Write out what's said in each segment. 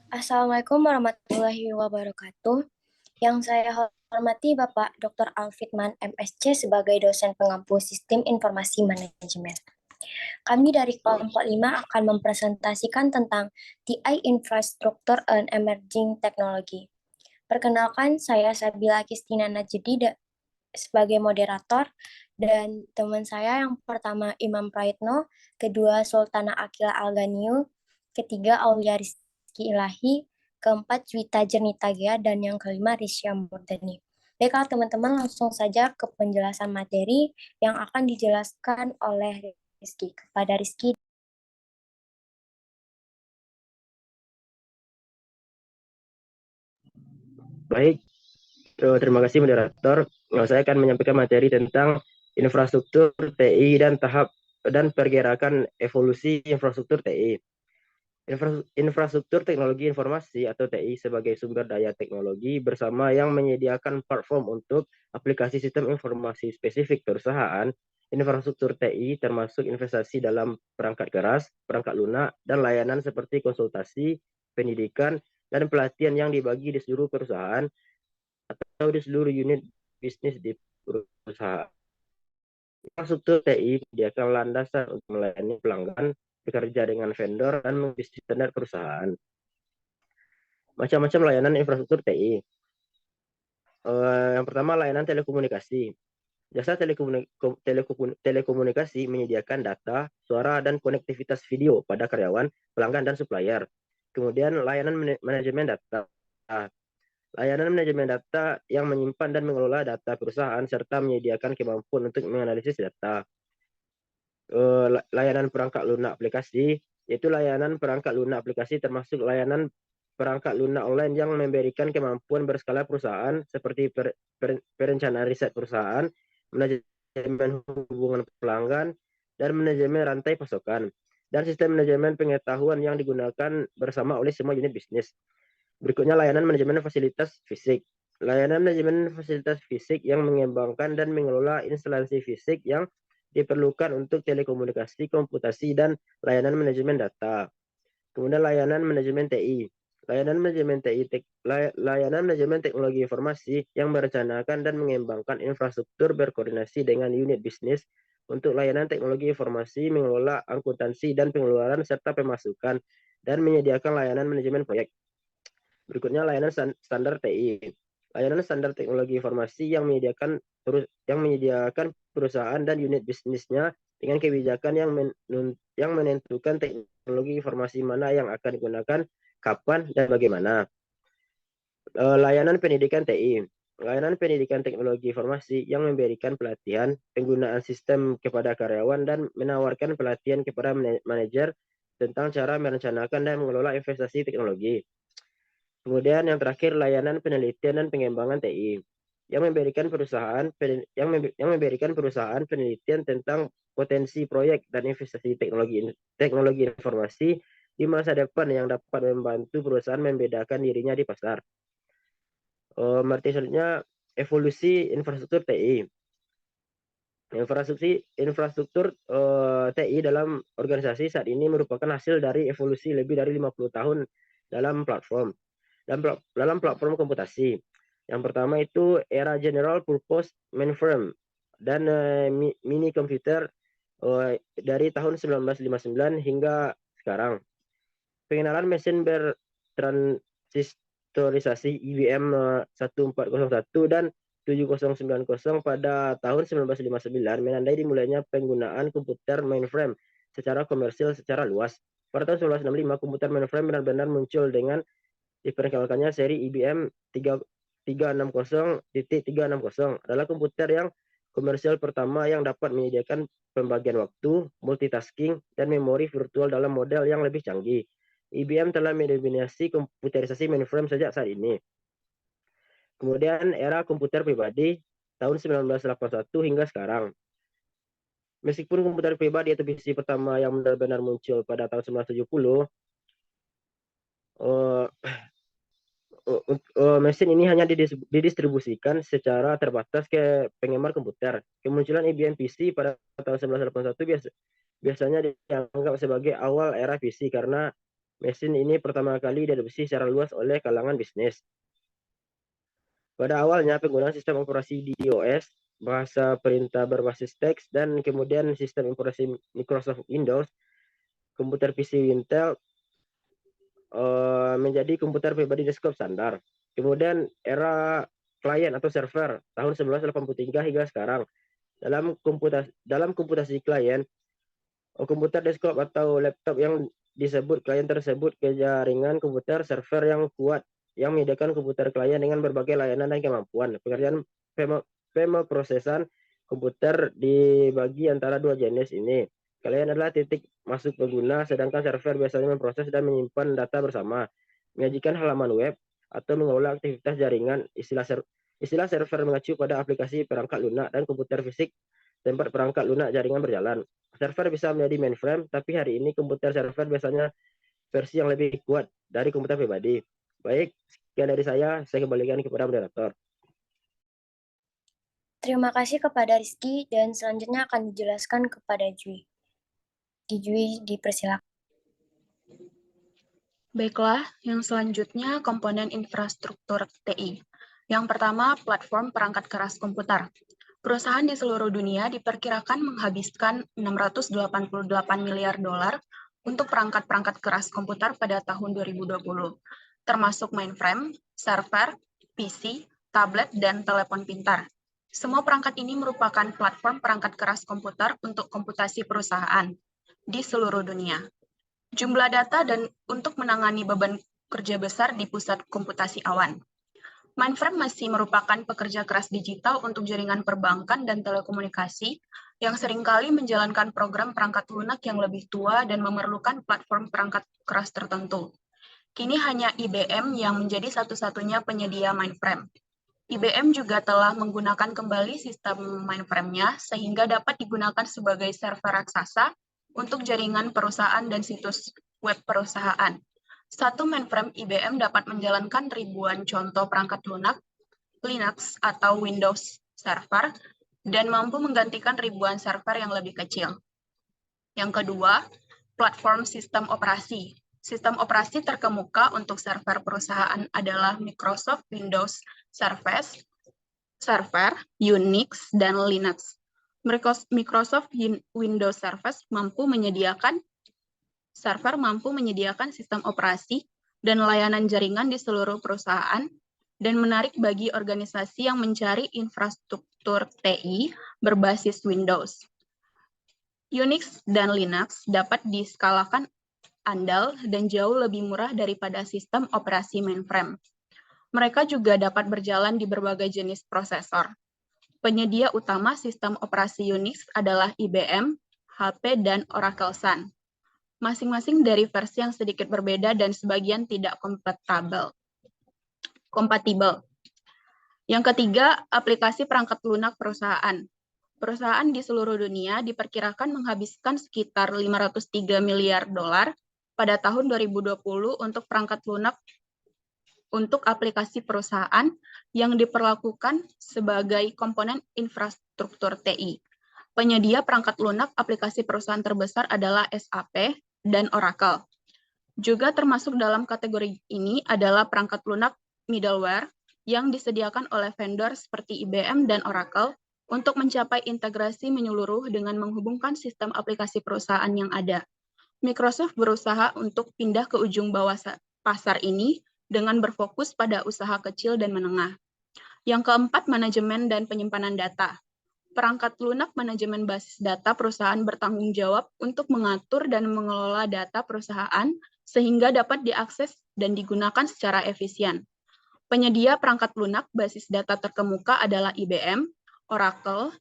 Assalamualaikum warahmatullahi wabarakatuh. Yang saya hormati Bapak Dr. Alfitman MSc sebagai dosen pengampu Sistem Informasi Manajemen. Kami dari kelompok 5 akan mempresentasikan tentang TI Infrastructure and Emerging Technology. Perkenalkan, saya Sabila Kistina Najedi sebagai moderator, dan teman saya yang pertama Imam Praitno, kedua Sultana Akila Alganiu, ketiga Aulia Rizky Ilahi, keempat Juwita Jernita Gea, dan yang kelima Risya Murdani. Baiklah teman-teman, langsung saja ke penjelasan materi yang akan dijelaskan oleh Rizky. Kepada Rizky. Baik, terima kasih moderator. Saya akan menyampaikan materi tentang infrastruktur TI dan pergerakan evolusi infrastruktur TI. Infrastruktur teknologi informasi atau TI sebagai sumber daya teknologi bersama yang menyediakan platform untuk aplikasi sistem informasi spesifik perusahaan. Infrastruktur TI termasuk investasi dalam perangkat keras, perangkat lunak, dan layanan seperti konsultasi, pendidikan, dan pelatihan yang dibagi di seluruh perusahaan atau di seluruh unit bisnis di perusahaan. Infrastruktur TI menyediakan landasan untuk melayani pelanggan, bekerja dengan vendor, dan bisnis standar perusahaan. Macam-macam layanan infrastruktur TI. Yang pertama, layanan telekomunikasi. Jasa telekomunikasi menyediakan data, suara, dan konektivitas video pada karyawan, pelanggan, dan supplier. Kemudian, layanan manajemen data. Layanan manajemen data yang menyimpan dan mengelola data perusahaan serta menyediakan kemampuan untuk menganalisis data. Layanan perangkat lunak aplikasi, yaitu layanan perangkat lunak aplikasi termasuk layanan perangkat lunak online yang memberikan kemampuan berskala perusahaan seperti perencanaan riset perusahaan, manajemen hubungan pelanggan, dan manajemen rantai pasokan, dan sistem manajemen pengetahuan yang digunakan bersama oleh semua unit bisnis. Berikutnya layanan manajemen fasilitas fisik. Layanan manajemen fasilitas fisik yang mengembangkan dan mengelola instalasi fisik yang diperlukan untuk telekomunikasi, komputasi, dan layanan manajemen data. Kemudian layanan manajemen TI. Layanan manajemen teknologi informasi yang merencanakan dan mengembangkan infrastruktur berkoordinasi dengan unit bisnis untuk layanan teknologi informasi, mengelola akuntansi dan pengeluaran serta pemasukan, dan menyediakan layanan manajemen proyek. Berikutnya layanan standar TI. Layanan standar teknologi informasi yang menyediakan perusahaan dan unit bisnisnya dengan kebijakan yang menentukan teknologi informasi mana yang akan digunakan, kapan, dan bagaimana. Layanan pendidikan TI. Layanan pendidikan teknologi informasi yang memberikan pelatihan, penggunaan sistem kepada karyawan, dan menawarkan pelatihan kepada manajer tentang cara merencanakan dan mengelola investasi teknologi. Kemudian yang terakhir layanan penelitian dan pengembangan TI yang memberikan perusahaan penelitian tentang potensi proyek dan investasi teknologi informasi di masa depan yang dapat membantu perusahaan membedakan dirinya di pasar. Materi selanjutnya evolusi infrastruktur TI. Infrastruktur TI dalam organisasi saat ini merupakan hasil dari evolusi lebih dari 50 tahun dalam platform komputasi. Yang pertama itu era general purpose mainframe dan mini komputer dari tahun 1959 hingga sekarang. Pengenalan mesin bertransistorisasi IBM 1401 dan 7090 pada tahun 1959 menandai dimulainya penggunaan komputer mainframe secara komersil secara luas. Pada tahun 1965 komputer mainframe benar-benar muncul dengan diperkenalkannya seri IBM 360.360 adalah komputer yang komersial pertama yang dapat menyediakan pembagian waktu, multitasking, dan memori virtual dalam model yang lebih canggih. IBM telah mendominasi komputerisasi mainframe sejak saat ini. Kemudian era komputer pribadi tahun 1981 hingga sekarang. Meskipun komputer pribadi atau PC pertama yang benar-benar muncul pada tahun 1970, mesin ini hanya didistribusikan secara terbatas ke penggemar komputer. Kemunculan IBM PC pada tahun 1981 biasanya dianggap sebagai awal era PC karena Mesin ini pertama kali diadopsi secara luas oleh kalangan bisnis. Pada awalnya, penggunaan sistem operasi DOS, bahasa perintah berbasis teks, dan kemudian sistem operasi Microsoft Windows, komputer PC Intel menjadi komputer pribadi desktop standar. Kemudian era klien atau server tahun 1983 hingga sekarang. Dalam komputasi klien, komputer desktop atau laptop yang disebut klien tersebut ke jaringan komputer server yang kuat yang menyediakan komputer klien dengan berbagai layanan dan kemampuan. Pengerjaan pemrosesan komputer dibagi antara dua jenis ini. Klien adalah titik masuk pengguna, sedangkan server biasanya memproses dan menyimpan data bersama, menyajikan halaman web, atau mengelola aktivitas jaringan. Istilah server mengacu pada aplikasi perangkat lunak dan komputer fisik tempat perangkat lunak jaringan berjalan. Server bisa menjadi mainframe, tapi hari ini komputer server biasanya versi yang lebih kuat dari komputer pribadi. Baik, sekian dari saya kembalikan kepada moderator. Terima kasih kepada Rizky, dan selanjutnya akan dijelaskan kepada Jui. Jui, dipersilakan. Baiklah, yang selanjutnya komponen infrastruktur TI. Yang pertama, platform perangkat keras komputer. Perusahaan di seluruh dunia diperkirakan menghabiskan 688 miliar dolar untuk perangkat-perangkat keras komputer pada tahun 2020, termasuk mainframe, server, PC, tablet, dan telepon pintar. Semua perangkat ini merupakan platform perangkat keras komputer untuk komputasi perusahaan di seluruh dunia. Jumlah data dan untuk menangani beban kerja besar di pusat komputasi awan. Mainframe masih merupakan pekerja keras digital untuk jaringan perbankan dan telekomunikasi yang seringkali menjalankan program perangkat lunak yang lebih tua dan memerlukan platform perangkat keras tertentu. Kini hanya IBM yang menjadi satu-satunya penyedia mainframe. IBM juga telah menggunakan kembali sistem mainframe-nya sehingga dapat digunakan sebagai server raksasa untuk jaringan perusahaan dan situs web perusahaan. Satu mainframe IBM dapat menjalankan ribuan contoh perangkat lunak, Linux atau Windows Server, dan mampu menggantikan ribuan server yang lebih kecil. Yang kedua, platform sistem operasi. Sistem operasi terkemuka untuk server perusahaan adalah Microsoft Windows Server, Unix, dan Linux. Microsoft Windows Server mampu menyediakan sistem operasi dan layanan jaringan di seluruh perusahaan dan menarik bagi organisasi yang mencari infrastruktur TI berbasis Windows. Unix dan Linux dapat diskalakan andal dan jauh lebih murah daripada sistem operasi mainframe. Mereka juga dapat berjalan di berbagai jenis prosesor. Penyedia utama sistem operasi Unix adalah IBM, HP, dan Oracle Sun. Masing-masing dari versi yang sedikit berbeda dan sebagian tidak kompatibel. Yang ketiga, aplikasi perangkat lunak perusahaan. Perusahaan di seluruh dunia diperkirakan menghabiskan sekitar 503 miliar dolar pada tahun 2020 untuk perangkat lunak untuk aplikasi perusahaan yang diperlakukan sebagai komponen infrastruktur TI. Penyedia perangkat lunak aplikasi perusahaan terbesar adalah SAP dan Oracle. Juga termasuk dalam kategori ini adalah perangkat lunak middleware yang disediakan oleh vendor seperti IBM dan Oracle untuk mencapai integrasi menyeluruh dengan menghubungkan sistem aplikasi perusahaan yang ada. Microsoft berusaha untuk pindah ke ujung bawah pasar ini dengan berfokus pada usaha kecil dan menengah. Yang keempat, manajemen dan penyimpanan data. Perangkat lunak manajemen basis data perusahaan bertanggung jawab untuk mengatur dan mengelola data perusahaan sehingga dapat diakses dan digunakan secara efisien. Penyedia perangkat lunak basis data terkemuka adalah IBM, Oracle,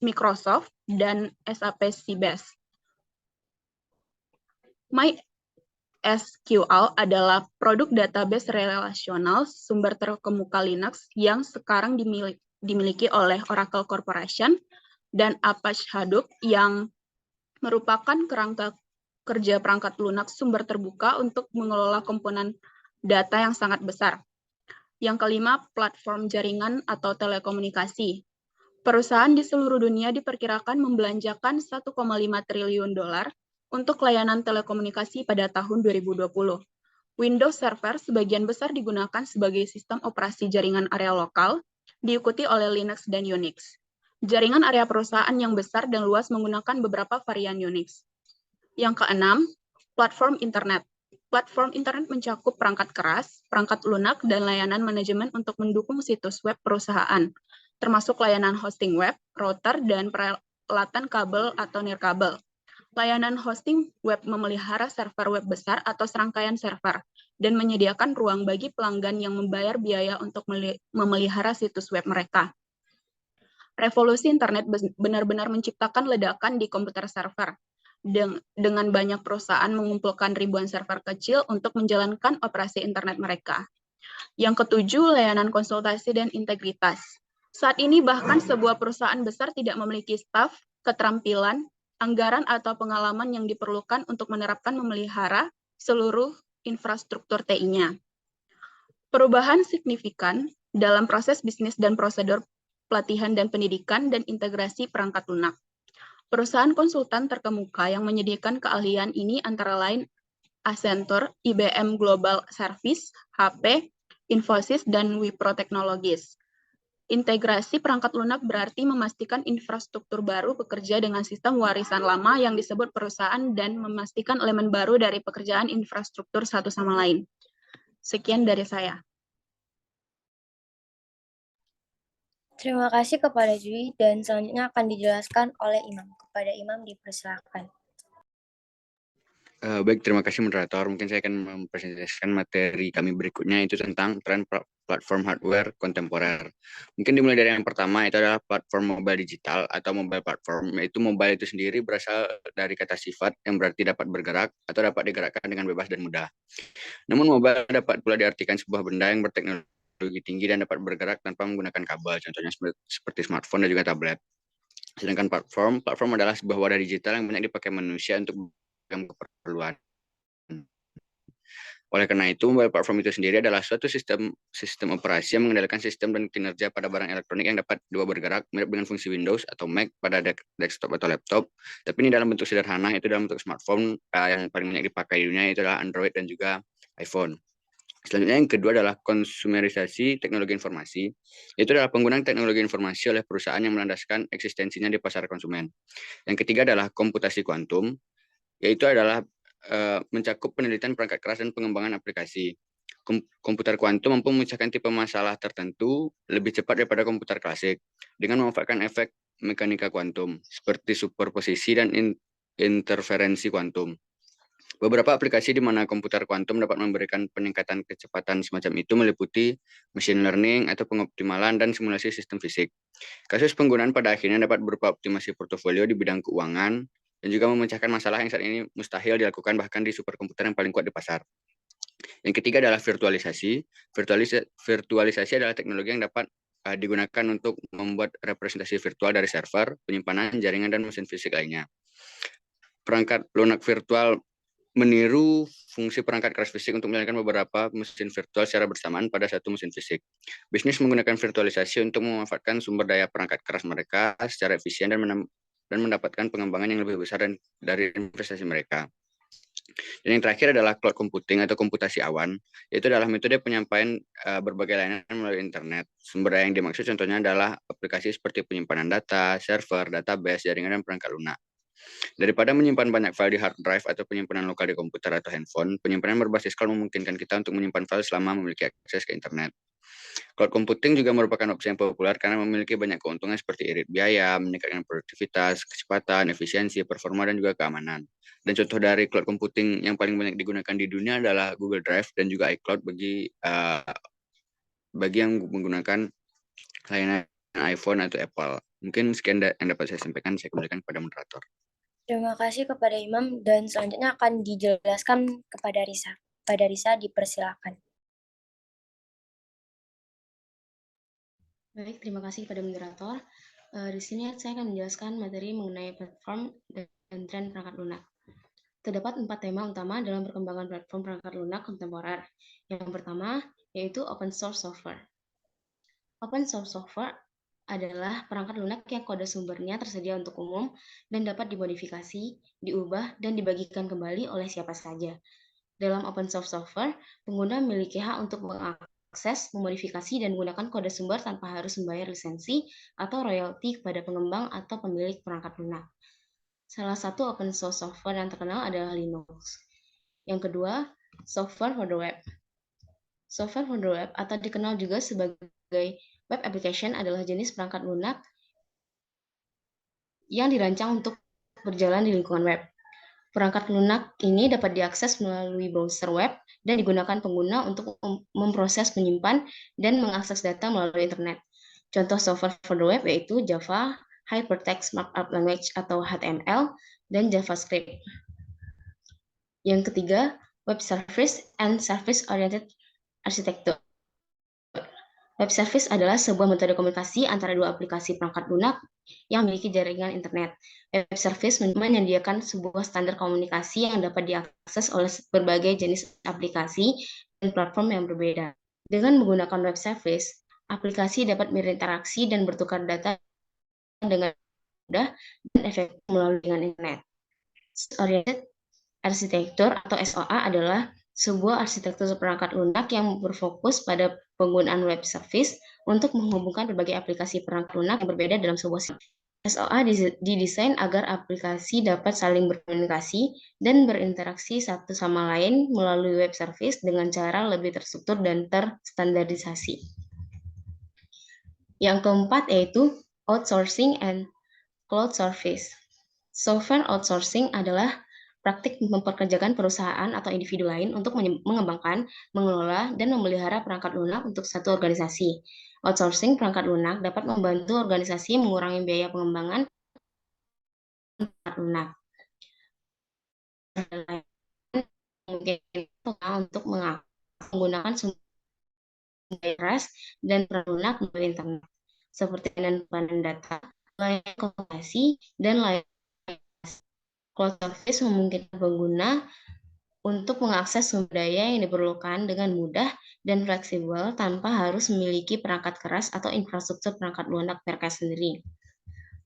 Microsoft, dan SAP Sybase. MySQL adalah produk database relasional sumber terkemuka Linux yang sekarang dimiliki oleh Oracle Corporation dan Apache Hadoop yang merupakan kerangka kerja perangkat lunak sumber terbuka untuk mengelola komponen data yang sangat besar. Yang kelima, platform jaringan atau telekomunikasi. Perusahaan di seluruh dunia diperkirakan membelanjakan 1,5 triliun dolar untuk layanan telekomunikasi pada tahun 2020. Windows Server sebagian besar digunakan sebagai sistem operasi jaringan area lokal, diikuti oleh Linux dan Unix. Jaringan area perusahaan yang besar dan luas menggunakan beberapa varian Unix. Yang keenam, platform internet. Platform internet mencakup perangkat keras, perangkat lunak, dan layanan manajemen untuk mendukung situs web perusahaan, termasuk layanan hosting web, router, dan peralatan kabel atau nirkabel. Layanan hosting web memelihara server web besar atau serangkaian server, dan menyediakan ruang bagi pelanggan yang membayar biaya untuk memelihara situs web mereka. Revolusi internet benar-benar menciptakan ledakan di komputer server, dengan banyak perusahaan mengumpulkan ribuan server kecil untuk menjalankan operasi internet mereka. Yang ketujuh, layanan konsultasi dan integritas. Saat ini bahkan sebuah perusahaan besar tidak memiliki staf, keterampilan, anggaran atau pengalaman yang diperlukan untuk menerapkan memelihara seluruh infrastruktur TI-nya. Perubahan signifikan dalam proses bisnis dan prosedur pelatihan dan pendidikan dan integrasi perangkat lunak. Perusahaan konsultan terkemuka yang menyediakan keahlian ini antara lain Accenture, IBM Global Service, HP, Infosys, dan Wipro Technologies. Integrasi perangkat lunak berarti memastikan infrastruktur baru bekerja dengan sistem warisan lama yang disebut perusahaan dan memastikan elemen baru dari pekerjaan infrastruktur satu sama lain. Sekian dari saya. Terima kasih kepada Jui dan selanjutnya akan dijelaskan oleh Imam. Kepada Imam dipersilakan. Baik, terima kasih moderator. Mungkin saya akan mempresentasikan materi kami berikutnya, itu tentang tren platform hardware kontemporer. Mungkin dimulai dari yang pertama, itu adalah platform mobile digital atau mobile platform. Yaitu mobile itu sendiri berasal dari kata sifat yang berarti dapat bergerak atau dapat digerakkan dengan bebas dan mudah. Namun mobile dapat pula diartikan sebuah benda yang berteknologi tinggi dan dapat bergerak tanpa menggunakan kabel, contohnya seperti smartphone dan juga tablet. Sedangkan platform adalah sebuah wadah digital yang banyak dipakai manusia untuk keperluan. Oleh karena itu, mobile platform itu sendiri adalah suatu sistem operasi yang mengendalikan sistem dan kinerja pada barang elektronik yang dapat bergerak, mirip dengan fungsi Windows atau Mac pada desktop atau laptop. Tapi ini dalam bentuk sederhana, itu dalam bentuk smartphone yang paling banyak dipakai di dunia, itu adalah Android dan juga iPhone. Selanjutnya yang kedua adalah konsumerisasi teknologi informasi. Itu adalah penggunaan teknologi informasi oleh perusahaan yang melandaskan eksistensinya di pasar konsumen. Yang ketiga adalah komputasi kuantum, yaitu adalah mencakup penelitian perangkat keras dan pengembangan aplikasi. Komputer kuantum mampu memecahkan tipe masalah tertentu lebih cepat daripada komputer klasik dengan memanfaatkan efek mekanika kuantum seperti superposisi dan interferensi kuantum. Beberapa aplikasi di mana komputer kuantum dapat memberikan peningkatan kecepatan semacam itu meliputi machine learning atau pengoptimalan dan simulasi sistem fisik. Kasus penggunaan pada akhirnya dapat berupa optimasi portofolio di bidang keuangan dan juga memecahkan masalah yang saat ini mustahil dilakukan bahkan di superkomputer yang paling kuat di pasar. Yang ketiga adalah virtualisasi. Virtualisasi adalah teknologi yang dapat digunakan untuk membuat representasi virtual dari server, penyimpanan, jaringan, dan mesin fisik lainnya. Perangkat lunak virtual meniru fungsi perangkat keras fisik untuk menjalankan beberapa mesin virtual secara bersamaan pada satu mesin fisik. Bisnis menggunakan virtualisasi untuk memanfaatkan sumber daya perangkat keras mereka secara efisien dan mendapatkan pengembangan yang lebih besar dari investasi mereka. Dan yang terakhir adalah cloud computing atau komputasi awan, yaitu adalah metode penyampaian berbagai layanan melalui internet. Sumber daya yang dimaksud contohnya adalah aplikasi seperti penyimpanan data, server, database, jaringan, dan perangkat lunak. Daripada menyimpan banyak file di hard drive atau penyimpanan lokal di komputer atau handphone, penyimpanan berbasis cloud memungkinkan kita untuk menyimpan file selama memiliki akses ke internet. Cloud computing juga merupakan opsi yang populer karena memiliki banyak keuntungan seperti irit biaya, meningkatkan produktivitas, kecepatan, efisiensi, performa, dan juga keamanan. Dan contoh dari cloud computing yang paling banyak digunakan di dunia adalah Google Drive dan juga iCloud bagi yang menggunakan layanan iPhone atau Apple. Mungkin sekian yang dapat saya sampaikan, saya kembalikan kepada moderator. Terima kasih kepada Imam dan selanjutnya akan dijelaskan kepada Risa. Pada Risa dipersilakan. Baik, terima kasih kepada moderator. Di sini saya akan menjelaskan materi mengenai platform dan tren perangkat lunak. Terdapat 4 tema utama dalam perkembangan platform perangkat lunak kontemporer. Yang pertama yaitu open source software. Open source software adalah perangkat lunak yang kode sumbernya tersedia untuk umum dan dapat dimodifikasi, diubah, dan dibagikan kembali oleh siapa saja. Dalam open source software, pengguna memiliki hak untuk mengakses, memodifikasi, dan menggunakan kode sumber tanpa harus membayar lisensi atau royalti kepada pengembang atau pemilik perangkat lunak. Salah satu open source software yang terkenal adalah Linux. Yang kedua, software for the web. Software for the web atau dikenal juga sebagai web application adalah jenis perangkat lunak yang dirancang untuk berjalan di lingkungan web. Perangkat lunak ini dapat diakses melalui browser web dan digunakan pengguna untuk memproses, menyimpan, dan mengakses data melalui internet. Contoh software for the web yaitu Java, Hypertext Markup Language atau HTML, dan JavaScript. Yang ketiga, Web Service and Service-Oriented Architecture. Web Service adalah sebuah metode komunikasi antara dua aplikasi perangkat lunak yang memiliki jaringan internet. Web Service menyediakan sebuah standar komunikasi yang dapat diakses oleh berbagai jenis aplikasi dan platform yang berbeda. Dengan menggunakan Web Service, aplikasi dapat berinteraksi dan bertukar data dengan mudah dan efektif melalui jaringan internet. Oriented Architecture atau SOA adalah sebuah arsitektur perangkat lunak yang berfokus pada penggunaan web service untuk menghubungkan berbagai aplikasi perangkat lunak yang berbeda dalam sebuah sistem. SOA didesain agar aplikasi dapat saling berkomunikasi dan berinteraksi satu sama lain melalui web service dengan cara lebih terstruktur dan terstandarisasi. Yang keempat yaitu outsourcing and cloud service. Software outsourcing adalah praktik mempekerjakan perusahaan atau individu lain untuk mengembangkan, mengelola, dan memelihara perangkat lunak untuk satu organisasi. Outsourcing perangkat lunak dapat membantu organisasi mengurangi biaya pengembangan perangkat lunak. Mungkin untuk menggunakan sumber keras dan perangkat lunak melalui internet, seperti panen data, layanan komunikasi, dan layanan. Cloud service memungkinkan pengguna untuk mengakses sumber daya yang diperlukan dengan mudah dan fleksibel tanpa harus memiliki perangkat keras atau infrastruktur perangkat lunak mereka sendiri.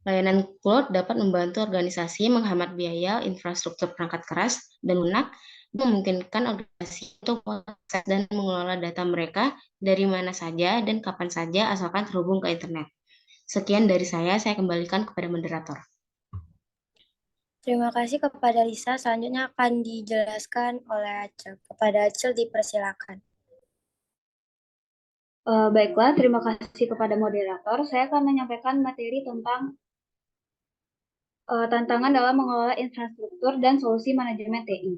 Layanan cloud dapat membantu organisasi menghemat biaya infrastruktur perangkat keras dan lunak, memungkinkan organisasi untuk mengakses dan mengelola data mereka dari mana saja dan kapan saja asalkan terhubung ke internet. Sekian dari saya kembalikan kepada moderator. Terima kasih kepada Lisa. Selanjutnya akan dijelaskan oleh Acil. Kepada Acil dipersilakan. Baiklah, terima kasih kepada moderator. Saya akan menyampaikan materi tentang tantangan dalam mengelola infrastruktur dan solusi manajemen TI.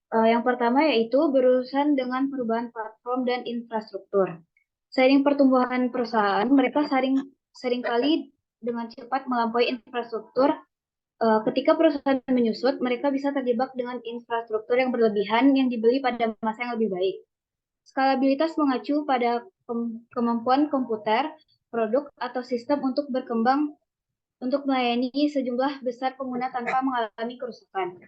Yang pertama yaitu berurusan dengan perubahan platform dan infrastruktur. Seiring pertumbuhan perusahaan, mereka seringkali dengan cepat melampaui infrastruktur. Ketika perusahaan menyusut, mereka bisa terjebak dengan infrastruktur yang berlebihan yang dibeli pada masa yang lebih baik. Skalabilitas mengacu pada kemampuan komputer, produk, atau sistem untuk berkembang untuk melayani sejumlah besar pengguna tanpa mengalami kerusakan.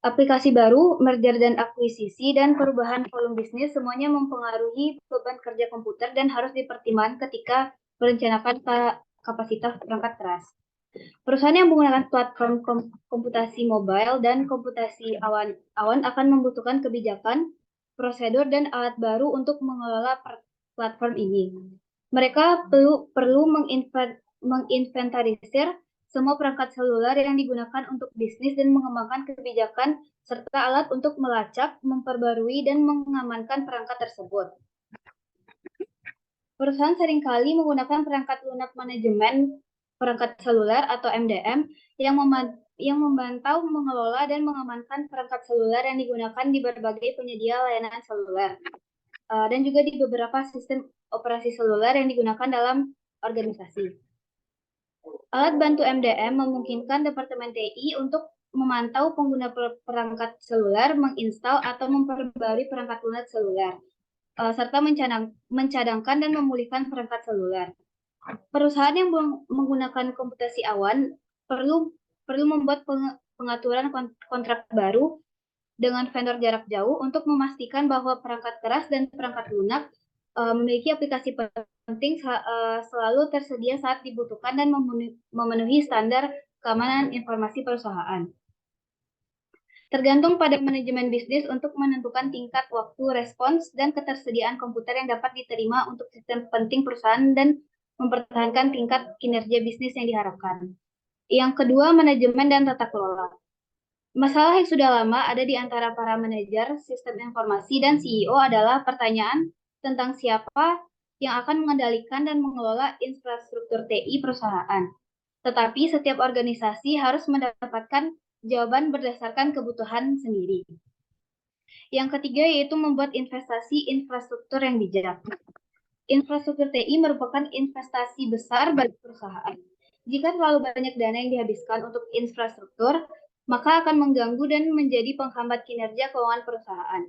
Aplikasi baru, merger dan akuisisi, dan perubahan volume bisnis semuanya mempengaruhi beban kerja komputer dan harus dipertimbangkan ketika merencanakan kapasitas perangkat keras. Perusahaan yang menggunakan platform komputasi mobile dan komputasi awan akan membutuhkan kebijakan, prosedur, dan alat baru untuk mengelola platform ini. Mereka perlu menginventarisir semua perangkat seluler yang digunakan untuk bisnis dan mengembangkan kebijakan serta alat untuk melacak, memperbarui, dan mengamankan perangkat tersebut. Perusahaan seringkali menggunakan perangkat lunak manajemen perangkat seluler atau MDM yang memantau, mengelola, dan mengamankan perangkat seluler yang digunakan di berbagai penyedia layanan seluler dan juga di beberapa sistem operasi seluler yang digunakan dalam organisasi. Alat bantu MDM memungkinkan Departemen TI untuk memantau pengguna perangkat seluler, menginstal atau memperbarui perangkat lunak seluler, serta mencadangkan dan memulihkan perangkat seluler. Perusahaan yang menggunakan komputasi awan perlu membuat pengaturan kontrak baru dengan vendor jarak jauh untuk memastikan bahwa perangkat keras dan perangkat lunak memiliki aplikasi penting selalu tersedia saat dibutuhkan dan memenuhi standar keamanan informasi perusahaan. Tergantung pada manajemen bisnis untuk menentukan tingkat waktu respons dan ketersediaan komputer yang dapat diterima untuk sistem penting perusahaan dan mempertahankan tingkat kinerja bisnis yang diharapkan. Yang kedua, manajemen dan tata kelola. Masalah yang sudah lama ada di antara para manajer sistem informasi dan CEO adalah pertanyaan tentang siapa yang akan mengendalikan dan mengelola infrastruktur TI perusahaan. Tetapi setiap organisasi harus mendapatkan jawaban berdasarkan kebutuhan sendiri. Yang ketiga yaitu membuat investasi infrastruktur yang bijak. Infrastruktur TI merupakan investasi besar bagi perusahaan. Jika terlalu banyak dana yang dihabiskan untuk infrastruktur, maka akan mengganggu dan menjadi penghambat kinerja keuangan perusahaan.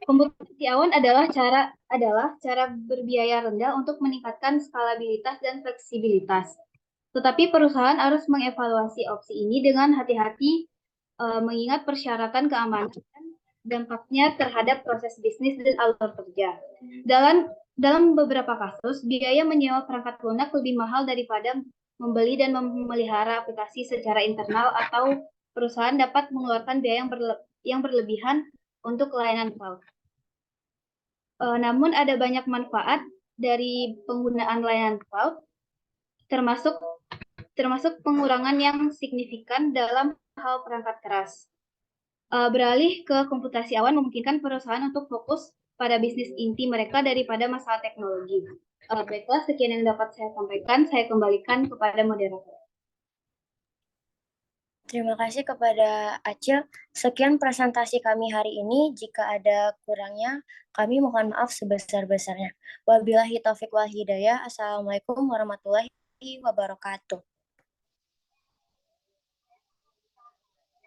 Komputasi awan adalah cara berbiaya rendah untuk meningkatkan skalabilitas dan fleksibilitas. Tetapi perusahaan harus mengevaluasi opsi ini dengan hati-hati, mengingat persyaratan keamanan dan dampaknya terhadap proses bisnis dan alur kerja. Dalam beberapa kasus, biaya menyewa perangkat lunak lebih mahal daripada membeli dan memelihara aplikasi secara internal, atau perusahaan dapat mengeluarkan biaya yang berlebihan untuk layanan cloud. Namun ada banyak manfaat dari penggunaan layanan cloud, termasuk pengurangan yang signifikan dalam hal perangkat keras. Beralih ke komputasi awan memungkinkan perusahaan untuk fokus pada bisnis inti mereka daripada masalah teknologi. Baiklah, sekian yang dapat saya sampaikan. Saya kembalikan kepada moderator. Terima kasih kepada Acil. Sekian presentasi kami hari ini. Jika ada kurangnya, kami mohon maaf sebesar-besarnya. Wabillahi taufiq wal hidayah. Assalamualaikum warahmatullahi wabarakatuh.